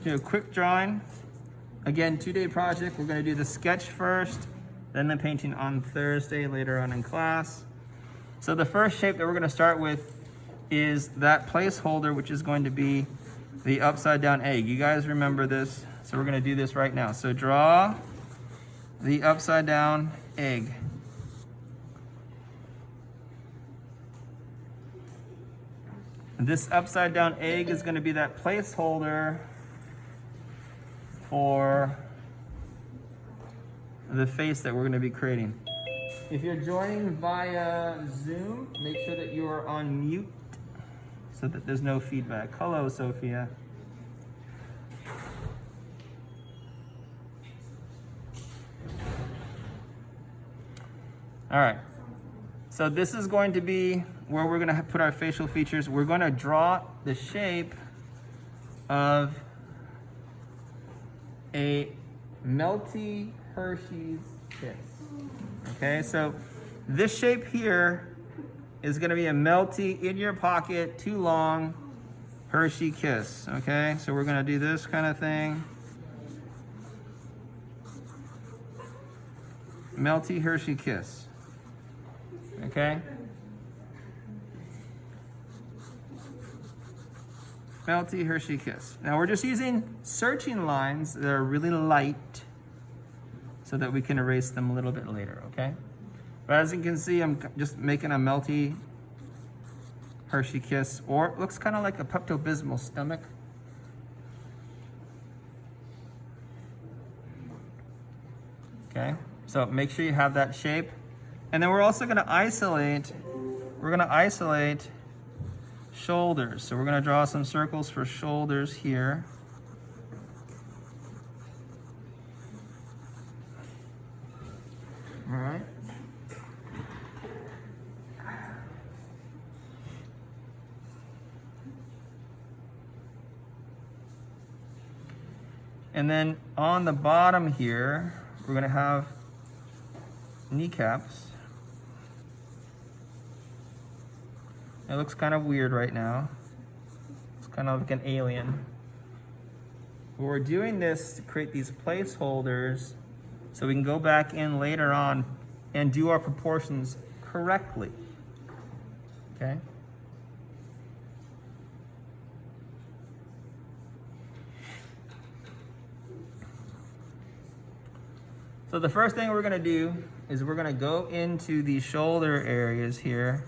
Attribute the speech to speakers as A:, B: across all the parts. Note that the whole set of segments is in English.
A: do a quick drawing. Again, 2-day project. We're gonna do the sketch first, then the painting on Thursday later on in class. So the first shape that we're gonna start with is that placeholder, which is going to be the upside down egg. You guys remember this, so we're gonna do this right now. So draw the upside down egg. This upside down egg is gonna be that placeholder for the face that we're gonna be creating. If you're joining via Zoom, make sure that you are on mute so that there's no feedback. Hello, Sophia. All right, so this is going to be where we're gonna put our facial features. We're gonna draw the shape of a melty Hershey's Kiss. Okay, so this shape here is gonna be a melty, in your pocket, too long Hershey Kiss. Okay, so we're gonna do this kind of thing. Melty Hershey Kiss. Okay? Melty Hershey Kiss. Now we're just using searching lines that are really light so that we can erase them a little bit later, okay? But as you can see, I'm just making a melty Hershey Kiss, or it looks kind of like a Pepto-Bismol stomach. Okay, so make sure you have that shape. And then we're also gonna isolate shoulders. So we're gonna draw some circles for shoulders here. All right. And then on the bottom here, we're gonna have kneecaps. It looks kind of weird right now. It's kind of like an alien. But we're doing this to create these placeholders so we can go back in later on and do our proportions correctly. Okay? So the first thing we're gonna do is we're gonna go into the shoulder areas here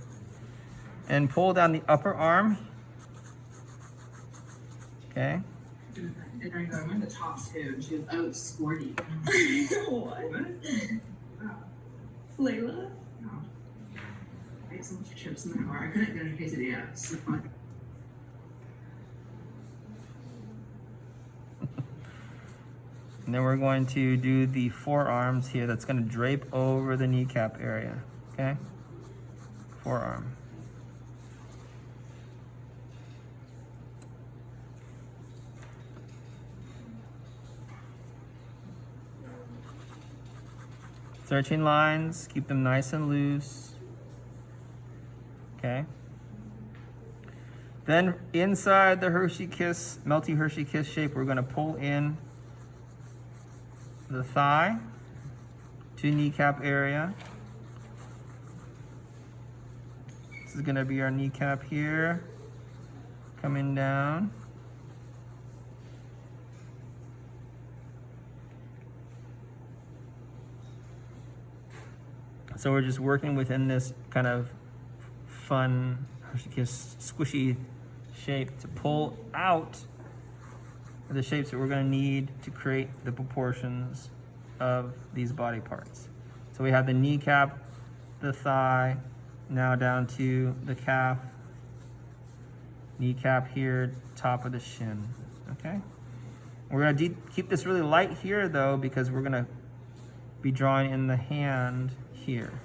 A: and pull down the upper arm. Okay.
B: And I know I'm the top two. She was, oh, sporty. What? Oh. Layla? No. I had so much chips in my car. I couldn't get a quesadilla. So fun.
A: And then we're going to do the forearms here. That's going to drape over the kneecap area. Okay? Forearm. Searching lines, keep them nice and loose. Okay? Then inside the Hershey Kiss, melty Hershey Kiss shape, we're going to pull in the thigh to kneecap area. This is going to be our kneecap here, coming down. So we're just working within this kind of fun, squishy shape to pull out the shapes that we're going to need to create the proportions of these body parts. So we have the kneecap, the thigh, now down to the calf, kneecap here, top of the shin. Okay? We're going to keep this really light here though, because we're going to be drawing in the hand here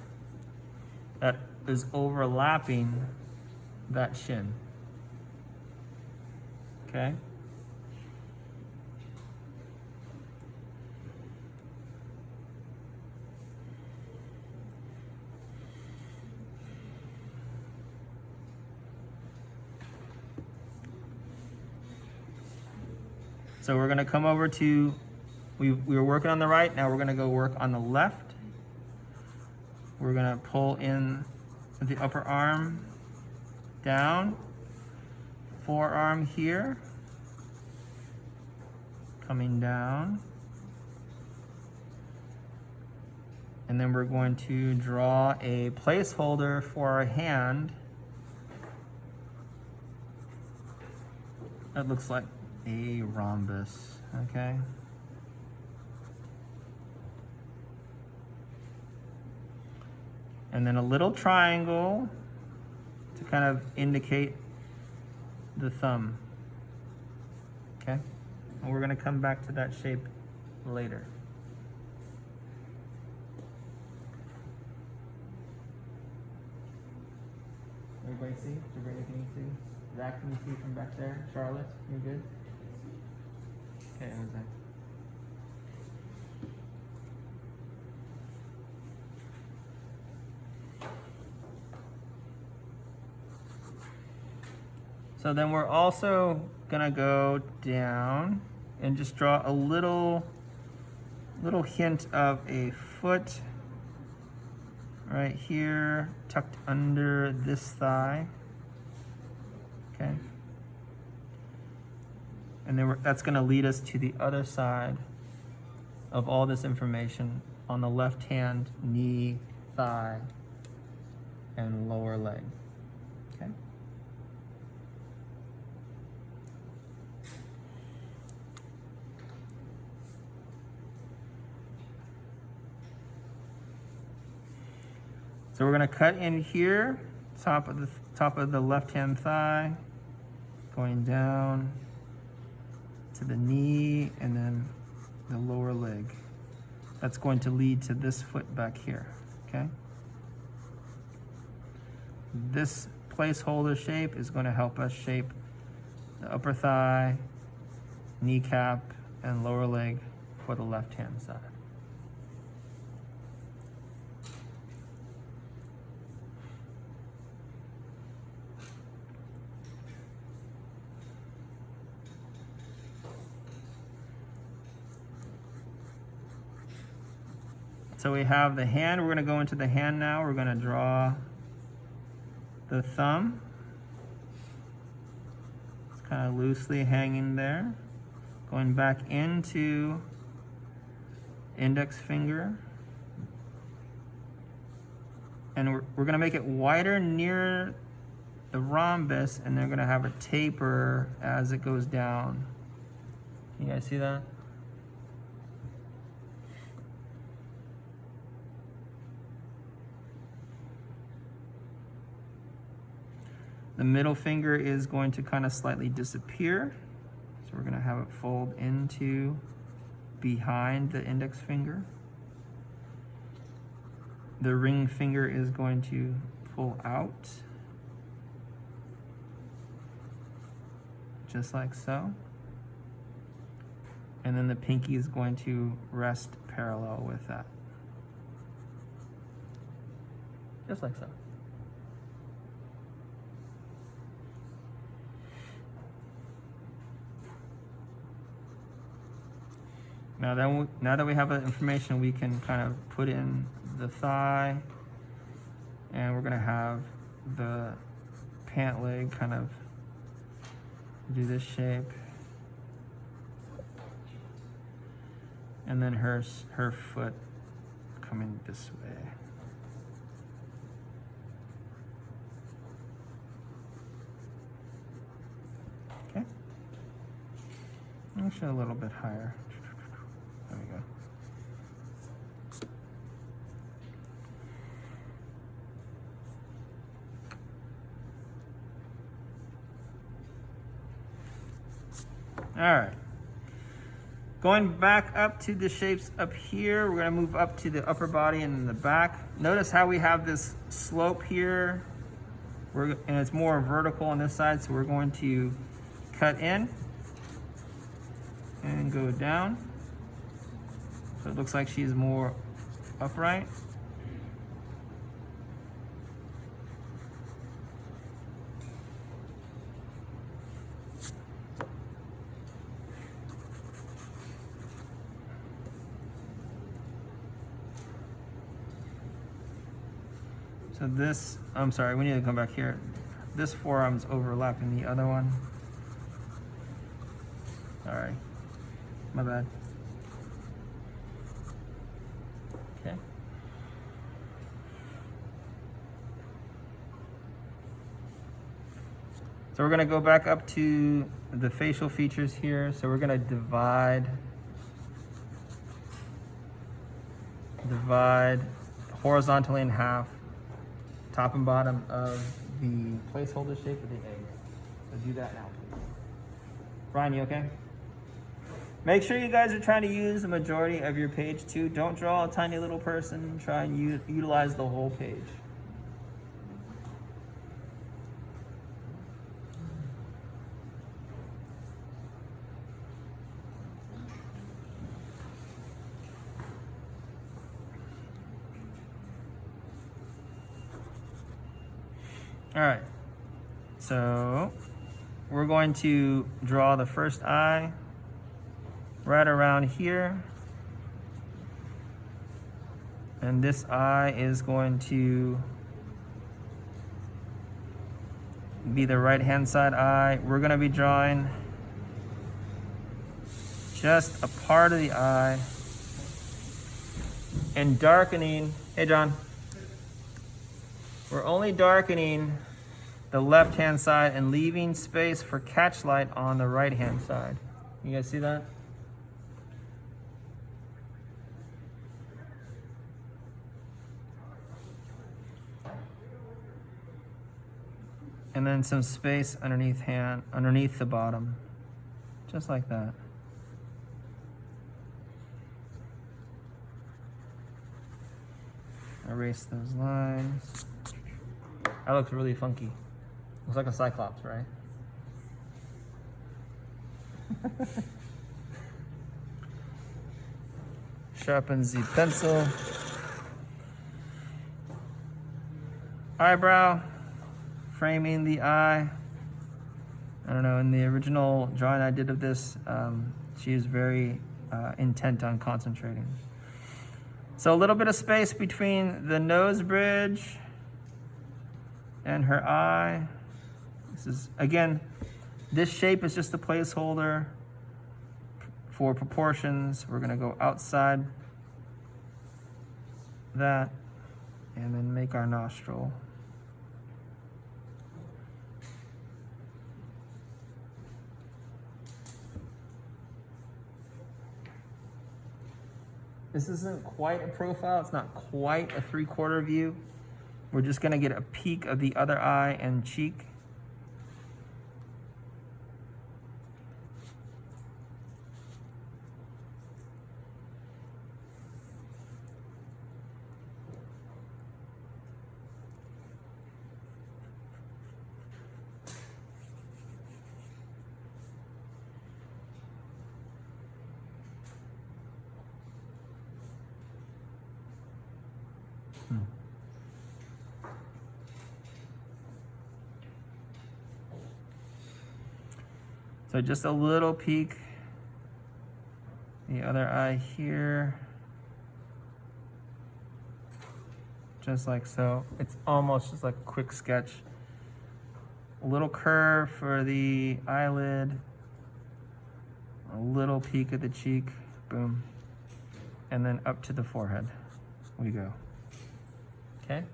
A: that is overlapping that shin. Okay? So we're gonna come over to, we were working on the right, now we're gonna go work on the left. We're gonna pull in the upper arm down, forearm here, coming down. And then we're going to draw a placeholder for our hand. That looks like a rhombus, okay? And then a little triangle to kind of indicate the thumb, okay? And we're gonna come back to that shape later. Everybody see? Did you bring anything you see? Zach, can you see from back there? Charlotte, you good? Okay, Zach. So then we're also gonna go down and just draw a little hint of a foot right here, tucked under this thigh. Okay. And then that's gonna lead us to the other side of all this information on the left hand, knee, thigh, and lower leg. Okay. So we're gonna cut in here, top of the left-hand thigh, going down to the knee and then the lower leg. That's going to lead to this foot back here, okay? This placeholder shape is gonna help us shape the upper thigh, kneecap, and lower leg for the left-hand side. So we have the hand, we're gonna go into the hand now. We're gonna draw the thumb. It's kind of loosely hanging there. Going back into index finger. And we're gonna make it wider near the rhombus, and they're gonna have a taper as it goes down. You guys see that? The middle finger is going to kind of slightly disappear. So we're gonna have it fold into behind the index finger. The ring finger is going to pull out, just like so. And then the pinky is going to rest parallel with that. Just like so. Now that we have the information, we can kind of put in the thigh, and we're gonna have the pant leg kind of do this shape, and then her foot coming this way. Okay, actually a little bit higher. There we go. All right. Going back up to the shapes up here, we're gonna move up to the upper body and then the back. Notice how we have this slope here, and it's more vertical on this side, so we're going to cut in and go down. So it looks like she's more upright. So this, I'm sorry, we need to come back here. This forearm's overlapping the other one. Sorry, my bad. Okay. So we're gonna go back up to the facial features here. So we're gonna divide horizontally in half, top and bottom of the placeholder shape of the egg. So do that now, please. Ryan, you okay? Make sure you guys are trying to use the majority of your page too. Don't draw a tiny little person. Try and utilize the whole page. All right, so we're going to draw the first eye right around here. And this eye is going to be the right-hand side eye. We're gonna be drawing just a part of the eye and darkening. Hey, John. We're only darkening the left-hand side and leaving space for catch light on the right-hand side. You guys see that? And then some space underneath the bottom, just like that. Erase those lines. That looks really funky. Looks like a cyclops, right? Sharpen the pencil. Eyebrow, framing the eye. I don't know, in the original drawing I did of this, she is very intent on concentrating. So a little bit of space between the nose bridge and her eye. This is, again, this shape is just a placeholder for proportions. We're gonna go outside that and then make our nostril. This isn't quite a profile, it's not quite a 3/4 view. We're just gonna get a peek of the other eye and cheek. So just a little peek. The other eye here. Just like so. It's almost just like a quick sketch. A little curve for the eyelid. A little peek at the cheek. Boom. And then up to the forehead we go. Okay?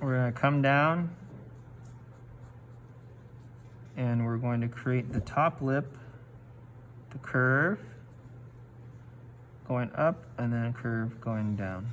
A: We're going to come down and we're going to create the top lip, the curve going up and then a curve going down.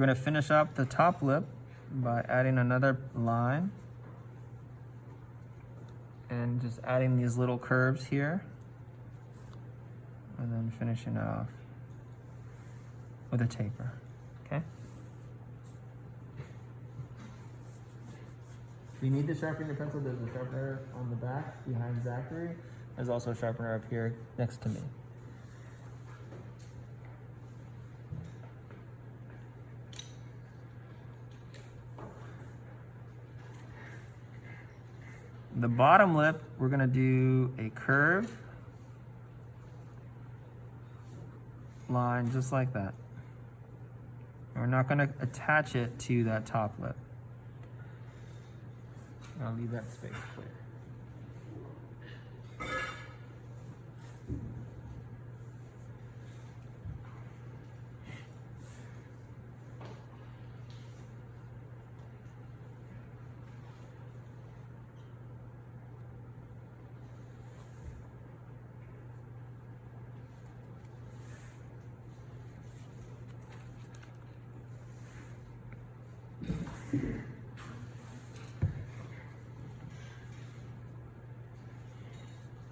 A: gonna finish up the top lip by adding another line and just adding these little curves here, and then finishing it off with a taper, okay? If you need to sharpen your pencil, there's a sharpener on the back behind Zachary. There's also a sharpener up here next to me. The bottom lip, we're gonna do a curve line just like that. We're not gonna attach it to that top lip. I'll leave that space clear.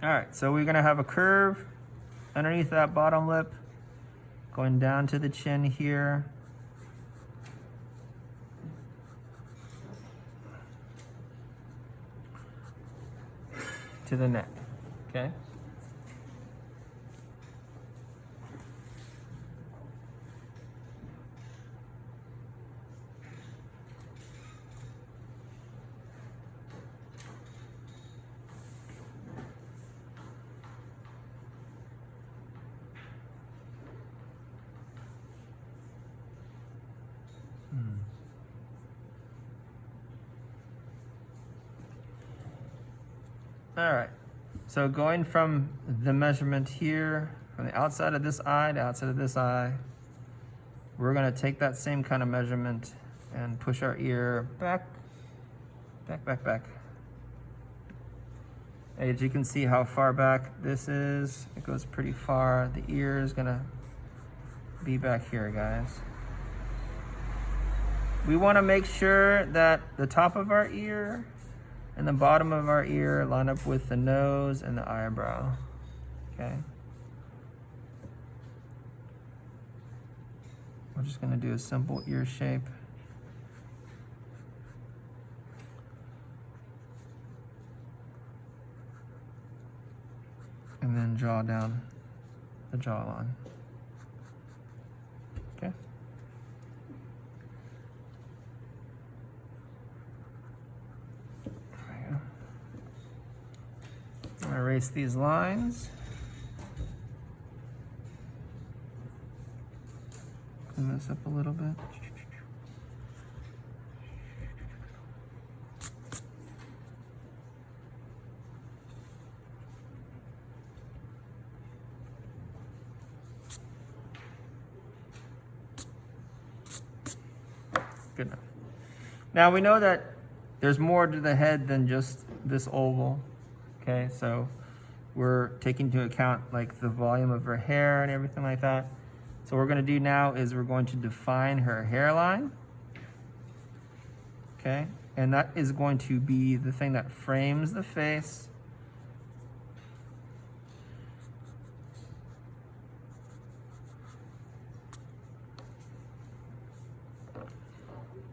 A: All right, so we're gonna have a curve underneath that bottom lip, going down to the chin here. To the neck, okay? All right, so going from the measurement here, from the outside of this eye to outside of this eye, we're gonna take that same kind of measurement and push our ear back, back, back, back. As you can see how far back this is, it goes pretty far. The ear is gonna be back here, guys. We wanna make sure that the top of our ear and the bottom of our ear line up with the nose and the eyebrow, okay? We're just gonna do a simple ear shape. And then draw down the jawline, okay? Erase these lines. Clean this up a little bit. Good enough. Now we know that there's more to the head than just this oval. Okay, so we're taking into account like the volume of her hair and everything like that. So what we're gonna do now is we're going to define her hairline. Okay, and that is going to be the thing that frames the face.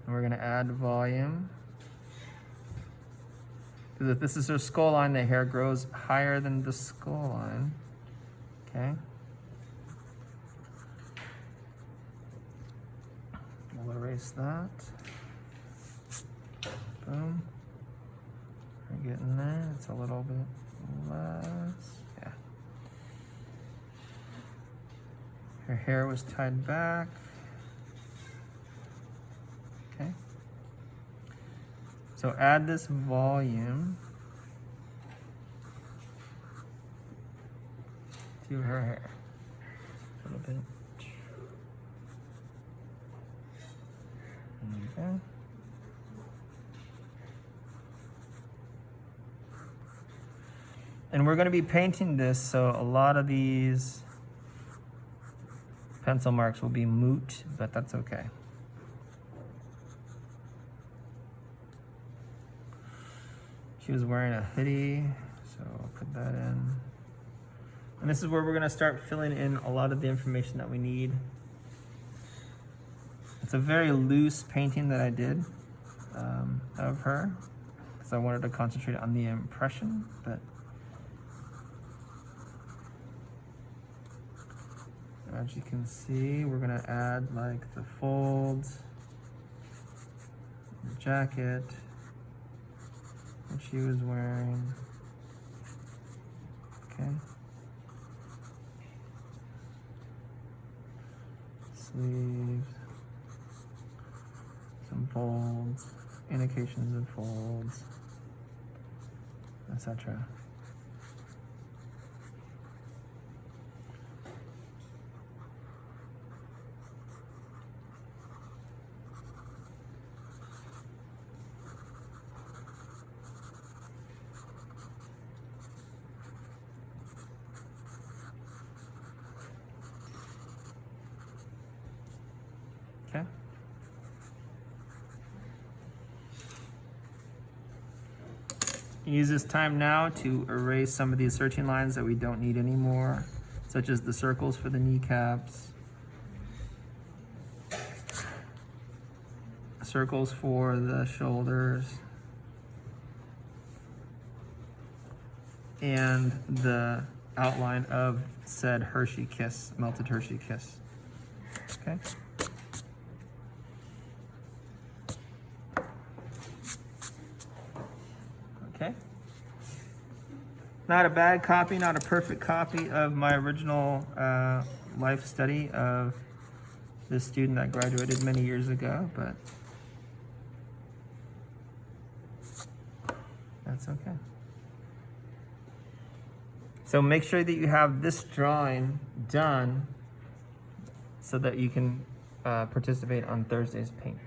A: And we're gonna add volume. Because if this is her skull line, the hair grows higher than the skull line, okay? We'll erase that. Boom. We're getting there, it's a little bit less, yeah. Her hair was tied back. Okay. So add this volume to her hair. A little bit. Okay. And we're going to be painting this, so a lot of these pencil marks will be moot, but that's okay. She was wearing a hoodie, so I'll put that in. And this is where we're gonna start filling in a lot of the information that we need. It's a very loose painting that I did of her, because I wanted to concentrate on the impression, but as you can see, we're gonna add like the folds, the jacket that she was wearing. Okay. Sleeves, some folds, indications of folds, etc. Okay. Use this time now to erase some of these searching lines that we don't need anymore, such as the circles for the kneecaps, circles for the shoulders, and the outline of said Hershey Kiss, melted Hershey Kiss. Okay. Okay. Not a bad copy, not a perfect copy of my original life study of this student that graduated many years ago, but that's okay. So make sure that you have this drawing done so that you can participate on Thursday's paint.